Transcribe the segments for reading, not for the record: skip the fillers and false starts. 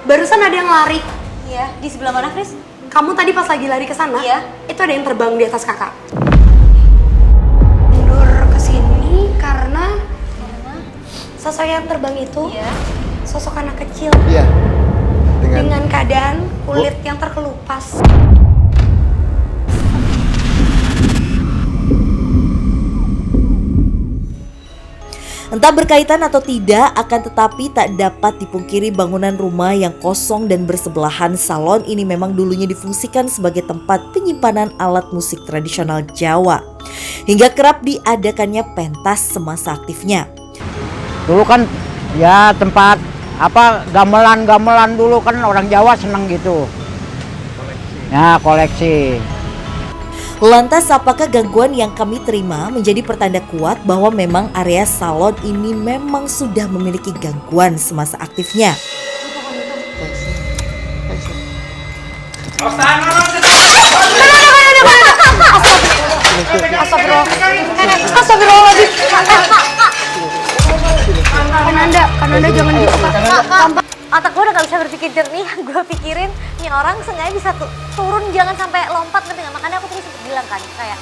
Barusan ada yang lari. Iya, di sebelah mana, Kris? Kamu tadi pas lagi lari ke sana, Iya. itu ada yang terbang di atas kakak. Mundur ke sini karena sosok yang terbang itu Iya. sosok anak kecil Iya. dengan keadaan kulit yang terkelupas. Entah berkaitan atau tidak, akan tetapi tak dapat dipungkiri bangunan rumah yang kosong dan bersebelahan salon ini memang dulunya difungsikan sebagai tempat penyimpanan alat musik tradisional Jawa. Hingga kerap diadakannya pentas semasa aktifnya. Dulu kan ya tempat gamelan-gamelan dulu kan orang Jawa seneng gitu. Ya, koleksi. Lantas apakah gangguan yang kami terima menjadi pertanda kuat bahwa memang area salon ini memang sudah memiliki gangguan semasa aktifnya? Astagfirullahaladzim. Kananda jangan gitu, Kak. Otak gue udah gak bisa berpikir jernih. Gue pikirin nih orang sengaja bisa turun, jangan sampai lompat, ngerti gak? Makanya aku tadi sempet bilang kan kayak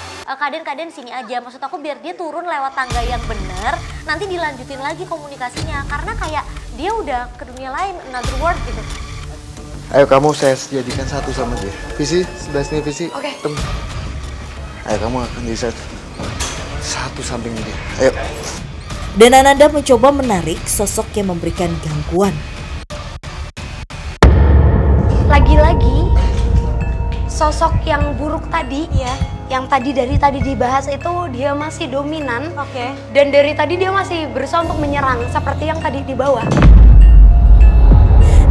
kaden sini aja. Maksud aku biar dia turun lewat tangga yang bener, nanti dilanjutin lagi komunikasinya. Karena kayak dia udah ke dunia lain, another world gitu. Ayo kamu saya jadikan satu sama dia. Visi, sebelah sini Visi. Oke. Ayo kamu akan jadi satu samping dia. Ayo. Dan Ananda mencoba menarik sosok yang memberikan gangguan. Lagi-lagi sosok yang buruk tadi, Iya. yang dari tadi dibahas itu dia masih dominan. Oke. Dan dari tadi dia masih berusaha untuk menyerang seperti yang tadi di bawah.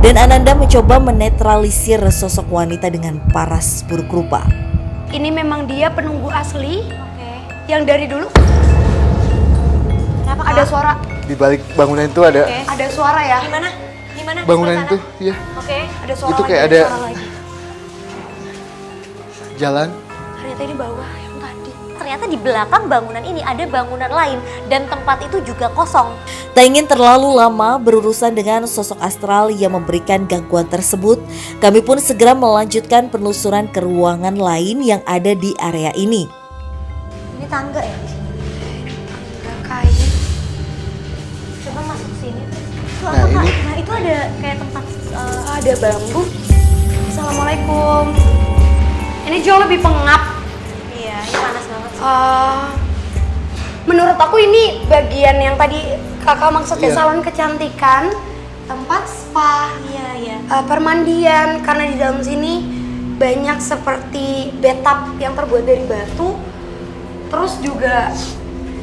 Dan Ananda mencoba menetralisir sosok wanita dengan paras buruk rupa. Ini memang dia penunggu asli Oke. yang dari dulu Kenapa, ada Kak? suara. Di balik bangunan itu ada Oke. Ada suara ya. Gimana? Gimana? bangunan Sebelah itu, sana? iya. Oke. Ada suara Itu lagi, kayak ada ada suara lagi. jalan. Ternyata ini bawah yang tadi. Ternyata di belakang bangunan ini ada bangunan lain dan tempat itu juga kosong. Tak ingin terlalu lama berurusan dengan sosok astral yang memberikan gangguan tersebut, kami pun segera melanjutkan penelusuran ke ruangan lain yang ada di area ini. Ini tangga ya di sini. Tangga kayu. Coba masuk sini. Itu Nah, apa, Kak? ini- Nah, itu ada kayak tempat Ada bambu. Assalamualaikum. Ini jauh lebih pengap. iya, ini panas banget sih. Menurut aku ini bagian yang tadi kakak maksudnya Iya. salon kecantikan, tempat spa, Iya. permandian. Karena di dalam sini banyak seperti bathtub yang terbuat dari batu. Terus juga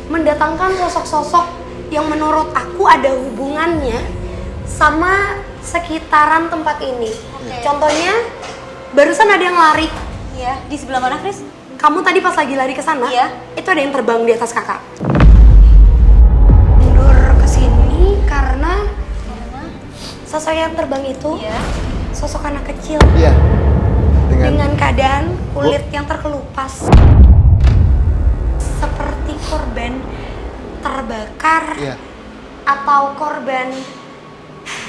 mendatangkan sosok-sosok yang menurut aku ada hubungannya sama sekitaran tempat ini. Oke. Contohnya, barusan ada yang lari. Iya, di sebelah mana, Kris? Kamu tadi pas lagi lari ke sana, Iya. itu ada yang terbang di atas kakak. Mundur ke sini karena sosok yang terbang itu Iya. sosok anak kecil Iya. dengan keadaan kulit yang terkelupas. Seperti korban terbakar Iya. atau korban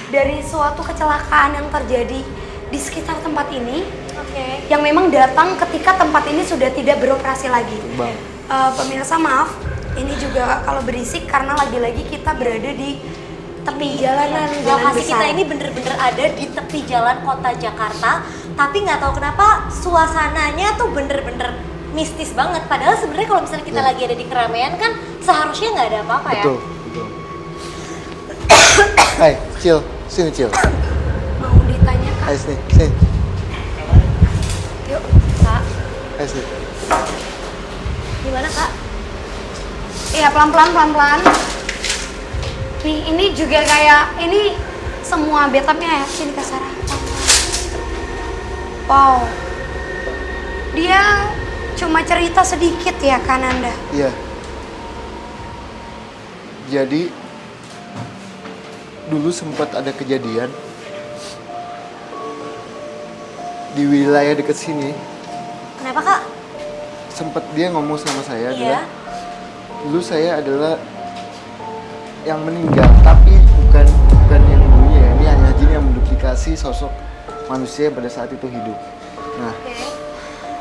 dari suatu kecelakaan yang terjadi di sekitar tempat ini Oke. yang memang datang ketika tempat ini sudah tidak beroperasi lagi. Bang. Pemirsa maaf, ini juga kalau berisik karena lagi-lagi kita berada di tepi jalanan, jalan Lokasi besar. kita ini bener-bener ada di tepi jalan kota Jakarta, tapi nggak tahu kenapa suasananya tuh bener-bener mistis banget. Padahal sebenarnya kalau misalnya kita Iya. lagi ada di keramaian kan seharusnya nggak ada apa-apa ya. Betul. Hai, Cil. Sini, Cil. Mau ditanya Kak? Hai, sini. Sini. Yuk. Kak, Hai, sini. gimana Kak? Iya, pelan-pelan. Nih, ini juga kayak, ini semua bathtubnya ya, sini Kak Sarah. Wow. Dia cuma cerita sedikit ya kan Anda? Iya. Jadi dulu sempat ada kejadian di wilayah dekat sini. Kenapa Kak? Sempat dia ngomong sama saya Iya. dulu saya adalah yang meninggal, tapi bukan yang dulunya ya. Ini hanya jin yang menduplikat mengindikasi sosok manusia pada saat itu hidup. Nah, Oke.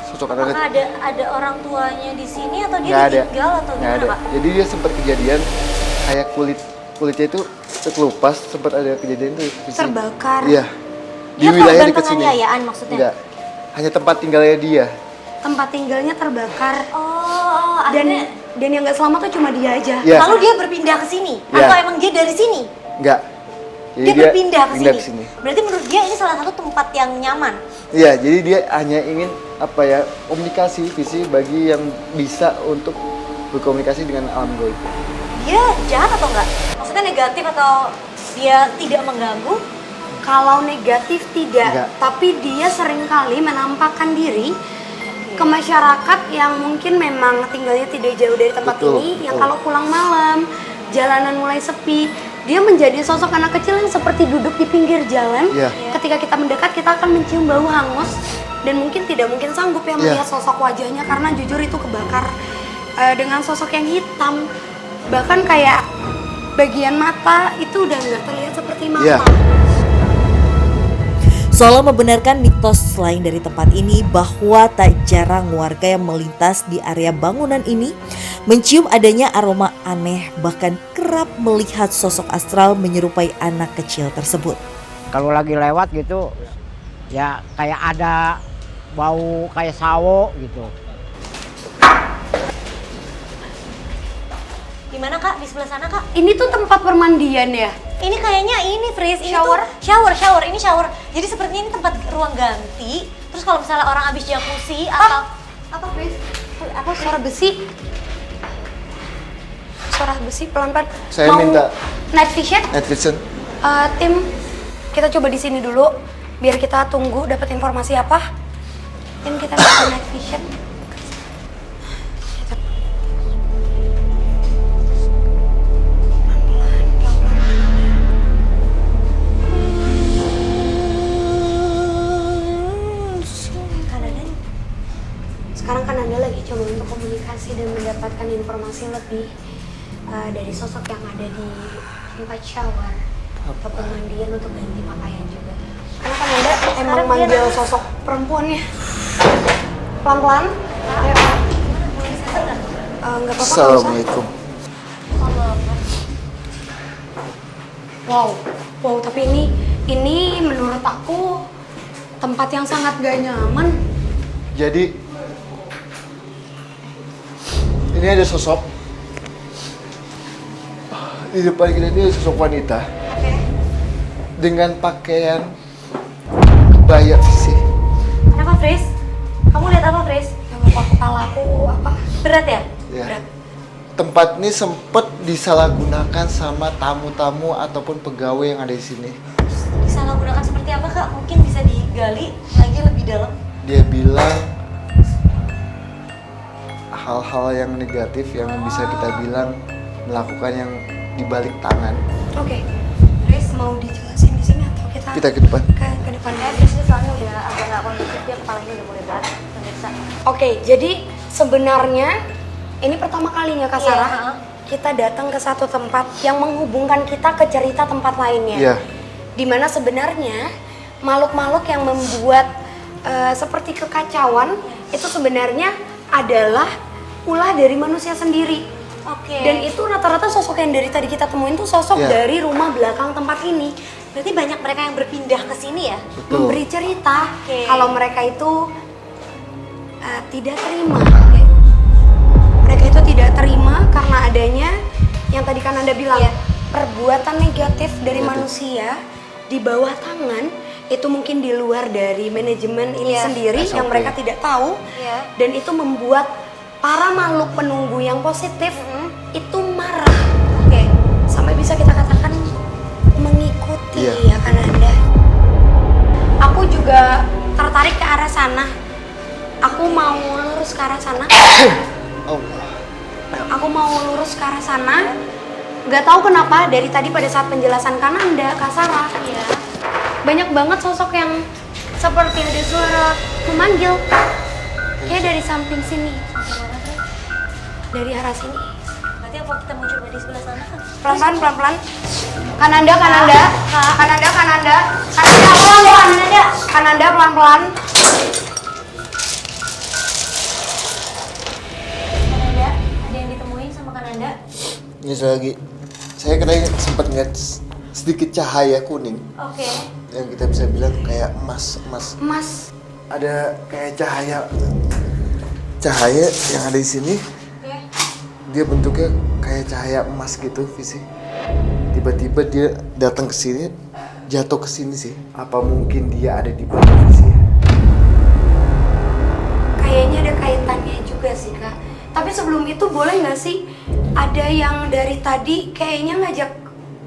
sosok anak Apakah ada orang tuanya di sini atau dia nggak ada, ditinggal atau nggak gimana ada. Kak? Jadi dia sempat kejadian kayak kulitnya itu kelupas, sempat ada kejadian itu Terbakar. Iya. Di Dia wilayah korban dekat sini. penganiayaan maksudnya? Enggak. Hanya tempat tinggalnya dia. Tempat tinggalnya terbakar. Oh, Dan akhirnya yang nggak selamat tuh cuma dia aja. Iya. lalu dia berpindah ke sini? Iya. Atau emang dia dari sini? Enggak. Jadi Dia berpindah ke pindah sini. Berarti menurut dia ini salah satu tempat yang nyaman. Iya, jadi dia hanya ingin apa ya, komunikasi visi bagi yang bisa untuk berkomunikasi dengan alam gaib. Dia jahat atau enggak? Maksudnya negatif atau dia tidak mengganggu? Kalau negatif tidak, Enggak. tapi dia seringkali menampakkan diri ke masyarakat yang mungkin memang tinggalnya tidak jauh dari tempat Betul, ini, yang betul. kalau pulang malam, jalanan mulai sepi, dia menjadi sosok anak kecil yang seperti duduk di pinggir jalan. Iya. Ketika kita mendekat, kita akan mencium bau hangus dan mungkin tidak mungkin sanggup ya Iya. melihat sosok wajahnya karena jujur itu kebakar dengan sosok yang hitam. Bahkan kayak bagian mata itu udah nggak terlihat seperti mata. Iya. Solo membenarkan mitos lain dari tempat ini bahwa tak jarang warga yang melintas di area bangunan ini mencium adanya aroma aneh, bahkan kerap melihat sosok astral menyerupai anak kecil tersebut. Kalau lagi lewat gitu, ya kayak ada bau kayak sawo gitu. Gimana Kak? Di sebelah sana Kak? Ini tuh tempat permandian ya? Ini kayaknya ini Fris, ini Shower? tuh shower, ini shower. Jadi sepertinya ini tempat ruang ganti. Terus kalau misalnya orang habis jacuzzi atau apa Fris? Apa suara besi? Suara besi pelan-pelan. Saya minta night vision. Night vision. Tim, kita coba di sini dulu biar kita tunggu dapat informasi apa. Tim, kita minta night vision. Sekarang kan Anda lagi coba untuk komunikasi dan mendapatkan informasi lebih dari sosok yang ada di tempat shower atau pemandian untuk ganti pakaian juga. Karena kan Anda emang manggil sosok perempuannya. Pelan-pelan. Ayo. Nggak apa-apa. nggak usah. Assalamualaikum. Wow, tapi ini menurut aku tempat yang sangat gak nyaman. Jadi ini ada sosok di depan kita, ini ada sosok wanita dengan pakaian kebaya sih. Kenapa Fris? Kamu lihat apa Fris? Gak apa-apa, kepala aku apa? Berat ya? Ya. Berat. Tempat ini sempat disalahgunakan sama tamu-tamu ataupun pegawai yang ada di sini. Disalahgunakan seperti apa Kak? Mungkin bisa digali lagi lebih dalam. Dia bilang hal-hal yang negatif yang bisa kita bilang melakukan yang dibalik tangan. Oke. Chris mau dijelasin di sini atau kita Kita ke depan. ke depan? Fris ini soalnya udah agak nggak kondusif, dia kepalanya udah mulai berat. Pemirsa. Oke, jadi sebenarnya ini pertama kalinya Kak Iya, Sarah, ha-ha. kita datang ke satu tempat yang menghubungkan kita ke cerita tempat lainnya. Iya. Dimana sebenarnya makhluk-makhluk yang membuat seperti kekacauan itu sebenarnya adalah ulah dari manusia sendiri. Oke. Dan itu rata-rata sosok yang dari tadi kita temuin tuh sosok Iya. dari rumah belakang tempat ini. Berarti banyak mereka yang berpindah ke sini ya? Betul. Memberi cerita Oke. kalau mereka itu tidak terima. Mereka itu tidak terima karena adanya yang tadi kan Anda bilang Iya. perbuatan negatif dari manusia di bawah tangan itu mungkin di luar dari manajemen ini Iya. sendiri yang SOP. mereka tidak tahu Iya. dan itu membuat para makhluk penunggu yang positif itu marah Oke. sampai bisa kita katakan mengikuti Iya. ya kan Anda. Aku juga tertarik ke arah sana. Aku mau lurus ke arah sana. Allah. Aku mau lurus ke arah sana. Gak tahu kenapa dari tadi pada saat penjelasan Kananda, Kak Sarah, ya, banyak banget sosok yang seperti ada suara memanggil. Kayak dari samping sini, dari arah sini. Berarti apa kita mau coba di sebelah sana kan? Pelan-pelan, pelan-pelan. Kananda, Kananda, Kananda, Kananda, Kananda pelan-pelan, Kananda pelan-pelan. Kananda, ada yang ditemuin sama Kananda? Ini saya kira sempat ngeliat sedikit cahaya kuning Oke. yang kita bisa bilang kayak emas. Mas, Ada kayak cahaya yang ada di sini. Oke. Dia bentuknya kayak cahaya emas gitu, Visi. Tiba-tiba dia datang ke sini, jatuh ke sini sih. Apa mungkin dia ada di bawah, Visi? kayaknya ada kaitannya juga sih Kak. Tapi sebelum itu boleh nggak sih ada yang dari tadi kayaknya ngajak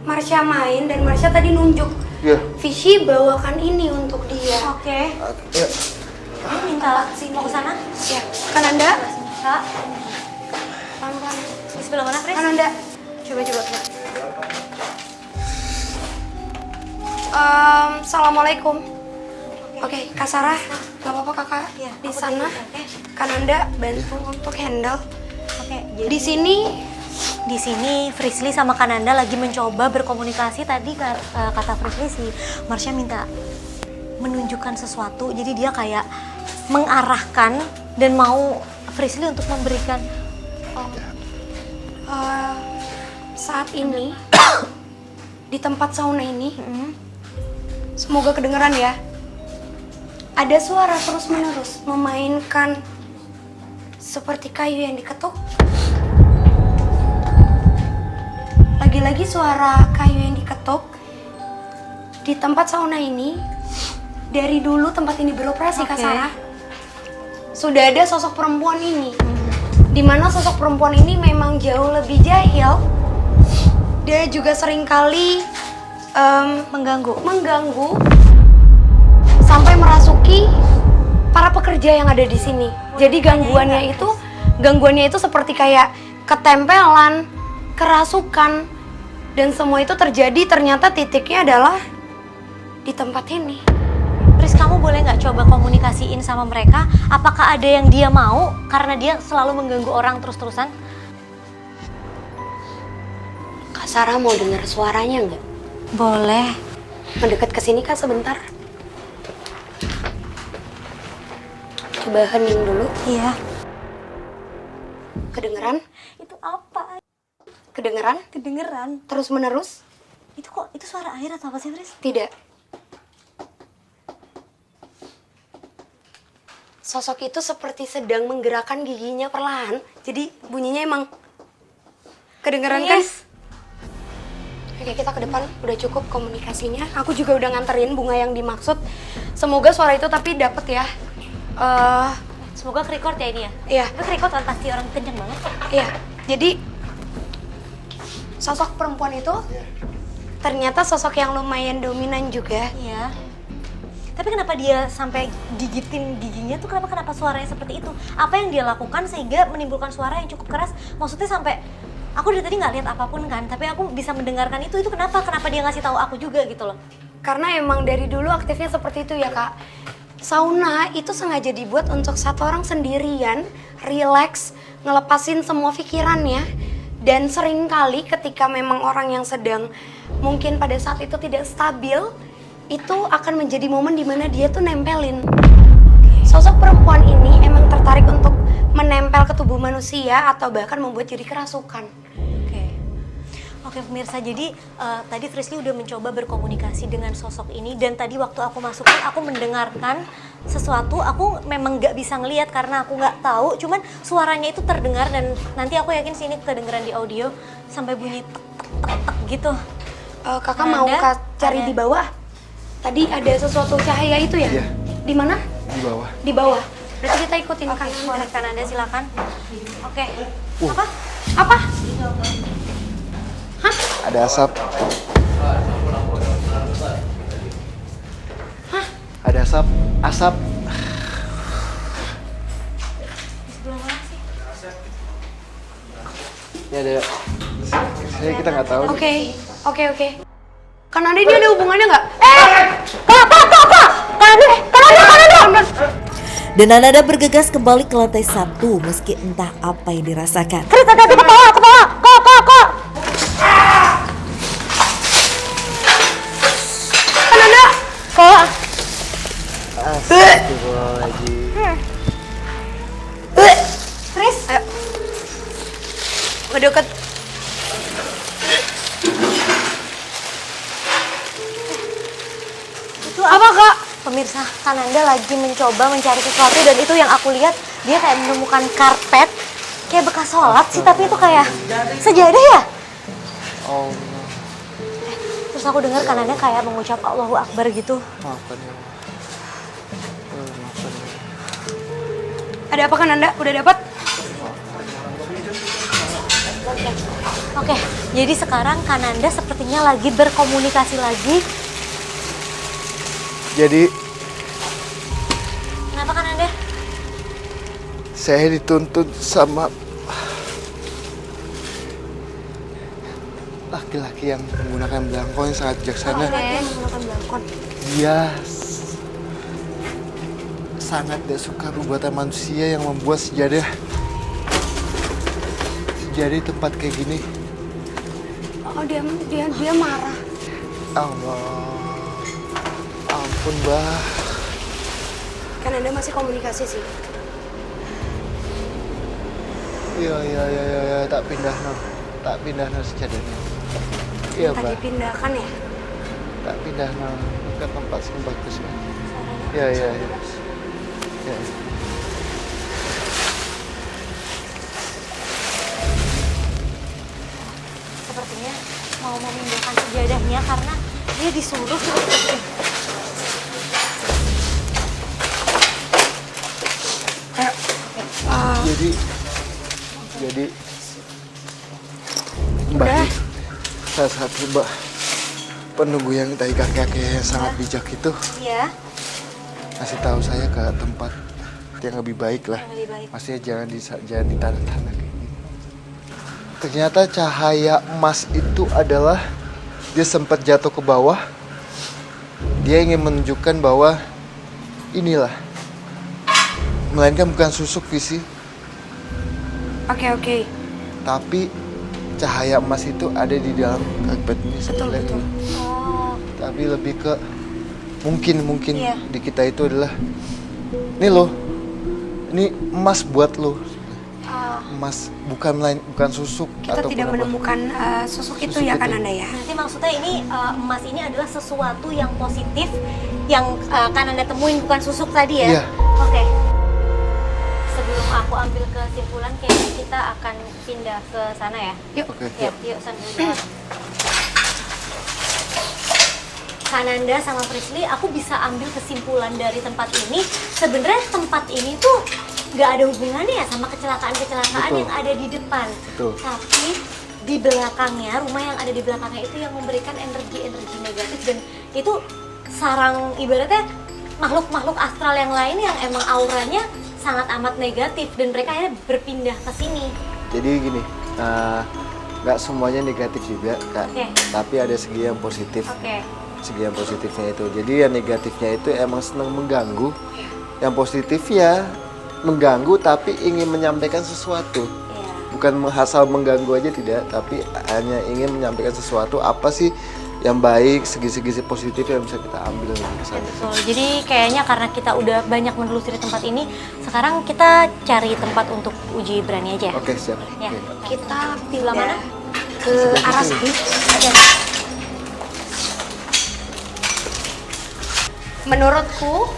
Marsha main dan Marsha tadi nunjuk Iya. Fishy bawakan ini untuk dia. Oke. Ya, Ini minta mau ke sana? Ya, Kananda, Kak, pelan-pelan. di sebelah mana, Chris? Kananda. Coba. Assalamualaikum. Oke, Kak Sarah, nggak apa-apa kakak Iya, di aku sana. berdiri, oke. Kananda bantu untuk handle. Oke, jadi Di sini Frisly sama Kananda lagi mencoba berkomunikasi. Tadi kata Frisly si Marsha minta menunjukkan sesuatu. Jadi dia kayak mengarahkan dan mau Frisly untuk memberikan saat ini di tempat sauna ini, semoga kedengeran ya. Ada suara terus-menerus memainkan seperti kayu yang diketuk. Lagi-lagi suara kayu yang diketuk di tempat sauna ini. Dari dulu tempat ini beroperasi, Kak Oke. Sarah, sudah ada sosok perempuan ini. Dimana sosok perempuan ini memang jauh lebih jahil. Dia juga seringkali mengganggu sampai merasuki para pekerja yang ada di sini. Jadi gangguannya itu seperti kayak ketempelan, kerasukan, dan semua itu terjadi ternyata titiknya adalah di tempat ini. Pris, kamu boleh nggak coba komunikasiin sama mereka? Apakah ada yang dia mau karena dia selalu mengganggu orang terus-terusan? Kak Sarah mau dengar suaranya nggak? Boleh. Mendekat ke sini Kak sebentar. Coba hening dulu. Iya. Kedengeran? Itu apa? Kedengeran? Kedengeran. Terus menerus? Itu suara air atau apa sih, Pris? Tidak. Sosok itu seperti sedang menggerakkan giginya perlahan. Jadi bunyinya emang kedengeran kan? Yes. Oke, kita ke depan. Udah cukup komunikasinya. Aku juga udah nganterin bunga yang dimaksud. Semoga suara itu tapi dapet ya. Semoga ke-record ya ini ya? Iya, Tapi ke-record kan pasti orang kenceng banget. iya. Jadi sosok perempuan itu ternyata sosok yang lumayan dominan juga. Iya. Tapi kenapa dia sampai gigitin giginya tuh, kenapa suaranya seperti itu? Apa yang dia lakukan sehingga menimbulkan suara yang cukup keras? Maksudnya sampai aku dari tadi nggak lihat apapun kan, tapi aku bisa mendengarkan itu kenapa dia ngasih tahu aku juga gitu loh? Karena emang dari dulu aktifnya seperti itu ya Kak. Sauna itu sengaja dibuat untuk satu orang sendirian, relax, ngelepasin semua pikirannya. Dan seringkali ketika memang orang yang sedang mungkin pada saat itu tidak stabil, itu akan menjadi momen dimana dia tuh nempelin. Sosok perempuan ini emang tertarik untuk menempel ke tubuh manusia atau bahkan membuat jadi kerasukan. Oke pemirsa, jadi tadi Frisly udah mencoba berkomunikasi dengan sosok ini, dan tadi waktu aku masukin aku mendengarkan sesuatu. Aku memang nggak bisa ngelihat karena aku nggak tahu, cuman suaranya itu terdengar dan nanti aku yakin sini kedengeran di audio sampai bunyi tek tek tek tek gitu. Kakak mau cari di bawah? Tadi ada sesuatu cahaya itu ya? Iya. Di mana? Di bawah. Di bawah. Berarti kita ikutin Oke, kanan. boleh Kananda silakan. Oke. Apa? Apa? Ada asap. Hah? Ada asap. Asap. Di sebelah mana sih? Ini ada. Saya kita nggak tahu. Oke. Kananda ini ada hubungannya nggak? Kananda! Dan Ananda bergegas kembali ke lantai 1 meski entah apa yang dirasakan. Chris, hati-hati ketawa! Kok! Itu Apa Kak? pemirsa, Kananda lagi mencoba mencari sesuatu dan itu yang aku lihat dia kayak menemukan karpet kayak bekas sholat sih, tapi itu kayak sejadah ya. Oh, Terus aku dengar Kananda kayak mengucap Allahu Akbar gitu. maafkan ya Allah. Maafkan ya. Ada apa Kananda? Udah dapat? Oke, jadi sekarang Kananda sepertinya lagi berkomunikasi lagi. Jadi Kenapa Kananda? saya dituntut sama laki-laki yang menggunakan belangkon yang sangat bijaksana. Dia menggunakan belangkon. Dia sangat tidak suka perbuatan manusia yang membuat sejadah di tempat kayak gini. Oh dia marah. Allah, ampun bah. Kananda masih komunikasi sih. Iya, tak pindah no sejadahnya. Iya Tadi bah, pindahkan ya. tak pindah no ke tempat yang bagus bah. Iya. Ya. Sepertinya mau memindahkan sejadahnya karena dia disuruh seperti Jadi Mbak, salah satu Mbak penunggu yang tadi kakek-kakek yang sangat bijak itu Iya. kasih tahu saya ke tempat yang lebih baik lah. Yang lebih baik. Maksudnya jangan di tanah-tanah kayak gini. Ternyata cahaya emas itu adalah dia sempat jatuh ke bawah. Dia ingin menunjukkan bahwa inilah, melainkan bukan susuk visi, Oke. tapi cahaya emas itu ada di dalam karpet ini. Betul. Oh, Tapi lebih ke mungkin Iya. di kita itu adalah ini loh, ini emas buat lo, emas bukan susuk. Kita ataupun tidak apa. menemukan susuk itu Susuk ya itu. Kananda ya. berarti maksudnya ini emas ini adalah sesuatu yang positif yang Kananda temuin, bukan susuk tadi ya? Iya. Oke. Sebelum aku ambil kesimpulan, kayaknya kita akan pindah ke sana ya. Yuk. Oke. Yuk sambil jalan. Kananda sama Prisly, aku bisa ambil kesimpulan dari tempat ini. Sebenarnya tempat ini tuh nggak ada hubungannya ya sama kecelakaan-kecelakaan Betul. yang ada di depan. Betul. Tapi di belakangnya, rumah yang ada di belakangnya itu yang memberikan energi-energi negatif dan itu sarang ibaratnya makhluk-makhluk astral yang lain yang emang auranya sangat amat negatif dan mereka akhirnya berpindah ke sini. Jadi gini, nggak semuanya negatif juga Kak, Oke. tapi ada segi yang positif. Oke. Segi yang positifnya itu, jadi yang negatifnya itu emang senang mengganggu. Yang positif ya mengganggu tapi ingin menyampaikan sesuatu. Iya. Bukan asal mengganggu aja tidak, tapi hanya ingin menyampaikan sesuatu apa sih yang baik, segi-segi positif yang bisa kita ambil dari sana. Betul. Jadi kayaknya karena kita udah banyak menelusuri tempat ini, sekarang kita cari tempat untuk uji berani aja. Oke, siap. Ya. Oke. Kita Sebelah mana? pindah ke arah sini. Oke. Menurutku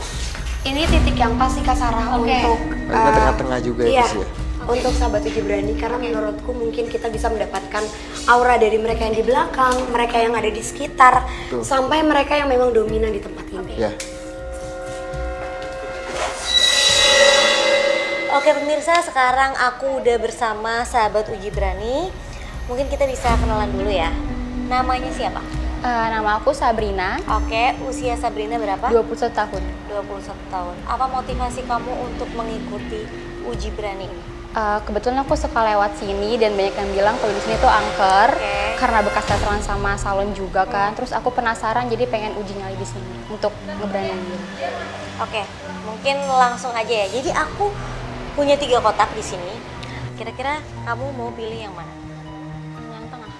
ini titik yang pasti Kak Sarah Oke. untuk Karena tengah-tengah juga iya, itu sih ya. untuk sahabat uji berani karena menurutku mungkin kita bisa mendapatkan aura dari mereka yang di belakang, mereka yang ada di sekitar, Betul. sampai mereka yang memang dominan di tempat ini. Ya. Oke pemirsa, sekarang aku udah bersama sahabat uji berani. Mungkin kita bisa kenalan dulu ya. Namanya siapa? Nama aku Sabrina, Oke, usia Sabrina berapa? 21 tahun. 21 tahun. Apa motivasi kamu untuk mengikuti uji berani ini? Kebetulan aku suka lewat sini dan banyak yang bilang kalau di sini tuh angker Oke. karena bekas tetelan sama salon juga kan. Terus aku penasaran jadi pengen uji nyali di sini untuk ngeberaniin diri. Oke, mungkin langsung aja ya. Jadi aku punya 3 kotak di sini. Kira-kira kamu mau pilih yang mana? Yang tengah.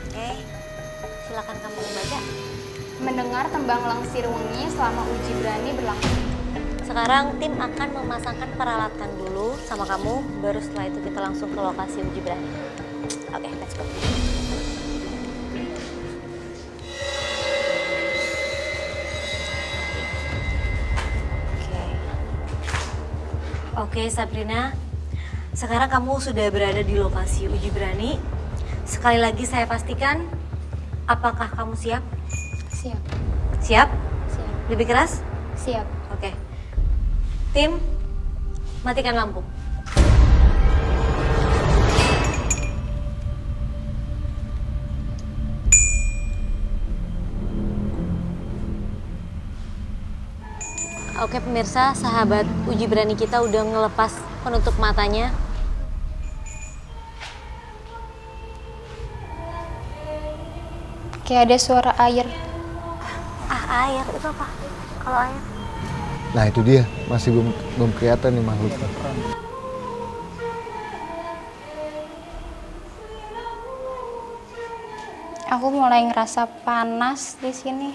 Oke, silakan kamu membaca. Mendengar tembang langsir wengi selama uji berani berlangsung. Sekarang tim akan memasangkan peralatan dulu sama kamu, baru setelah itu kita langsung ke lokasi uji berani. Oke, let's go. Oke Sabrina, sekarang kamu sudah berada di lokasi uji berani. Sekali lagi saya pastikan, apakah kamu siap? Siap. Siap? Siap. Lebih keras? Siap. Oke. Tim, matikan lampu. Oke pemirsa, sahabat uji berani kita udah ngelepas penutup matanya. Kayak ada suara air. Air itu apa? Kalau air? Nah itu dia, masih belum kelihatan nih makhluknya. Aku mulai ngerasa panas di sini.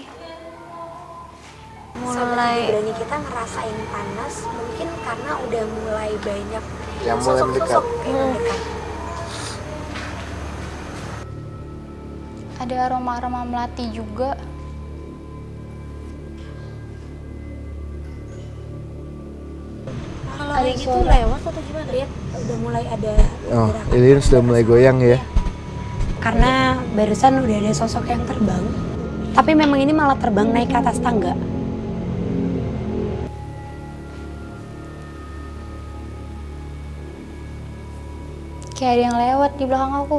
Sahabat berani kita ngerasain panas mungkin karena udah mulai banyak Yang mulai mendekat. sosok-sosok yang mendekat. Ada aroma-aroma melati juga. Kalau kayak gitu lewat atau gimana? Lihat udah mulai ada Oh, gerakan. Ilin sudah mulai goyang ya. Karena barusan udah ada sosok yang terbang. Tapi memang ini malah terbang naik ke atas tangga. Kayak ada yang lewat di belakang aku.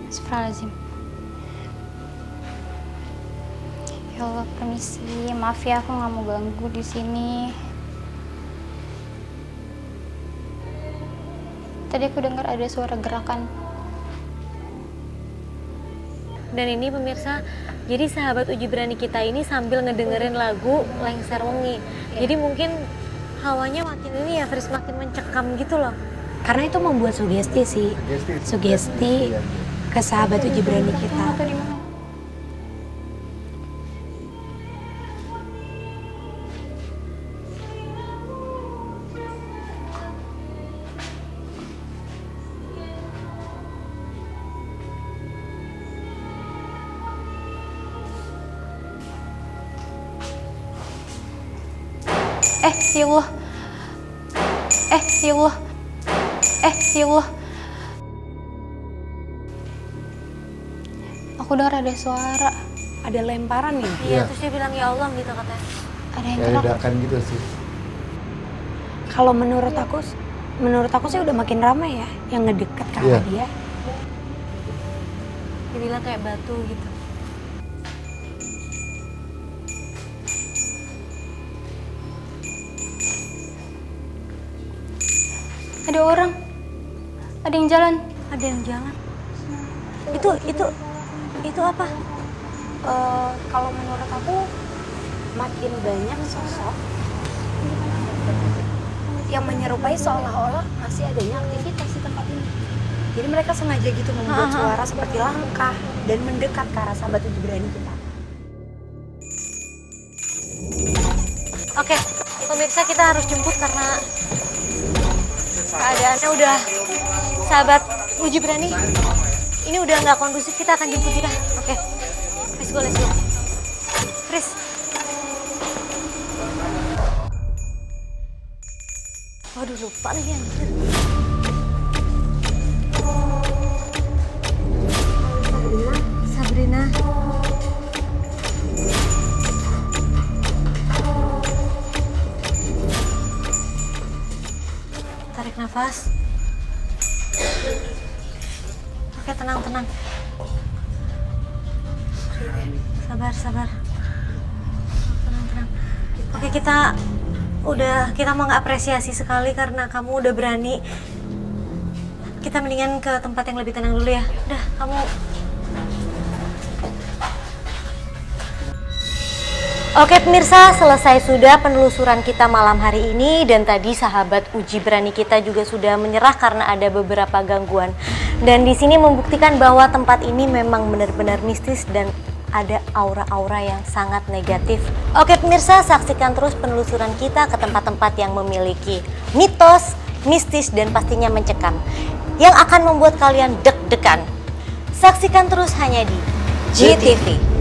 Astagfirullahaladzim. Ya Allah, permisi. Maaf ya, aku nggak mau ganggu di sini. Tadi aku dengar ada suara gerakan. Dan ini pemirsa, jadi sahabat uji berani kita ini sambil ngedengerin lagu Lengser Wengi. Jadi mungkin hawanya makin ini ya, Fris, makin mencekam gitu loh. Karena itu membuat sugesti sih. Sugesti ke sahabat uji berani kita. Atau di mana? Ya Allah. Ya Allah. Ya Allah. Aku dengar ada suara. Ada lemparan nih. Iya, terus dia bilang ya Allah gitu katanya. Ada yang Ya gerak. ledakan gitu sih. Kalau menurut aku sih udah makin ramai ya yang ngedeket ke arah dia. Dia bilang kayak batu gitu. Ada orang. Ada yang jalan. Ada yang jalan. Itu apa? Kalau menurut aku makin banyak sosok yang menyerupai seolah-olah masih adanya aktivitas di tempat ini. Jadi mereka sengaja gitu membuat suara seperti langkah dan mendekat ke arah sahabat uji berani kita. Oke, pemirsa kita harus jemput karena keadaannya udah sahabat uji berani. Ini udah nggak kondusif, kita akan jemput dia. Oke, let's go. Chris. Waduh, lupa lagi anjir. Sabrina. Tarik nafas. Oke, tenang. Sabar. Tenang. Oke, kita mau apresiasi sekali karena kamu udah berani. Kita mendingan ke tempat yang lebih tenang dulu ya. Udah, kamu. Oke pemirsa, selesai sudah penelusuran kita malam hari ini dan tadi sahabat uji berani kita juga sudah menyerah karena ada beberapa gangguan. Dan di sini membuktikan bahwa tempat ini memang benar-benar mistis dan ada aura-aura yang sangat negatif. Oke pemirsa, saksikan terus penelusuran kita ke tempat-tempat yang memiliki mitos, mistis dan pastinya mencekam. yang akan membuat kalian deg-degan. Saksikan terus hanya di GTV.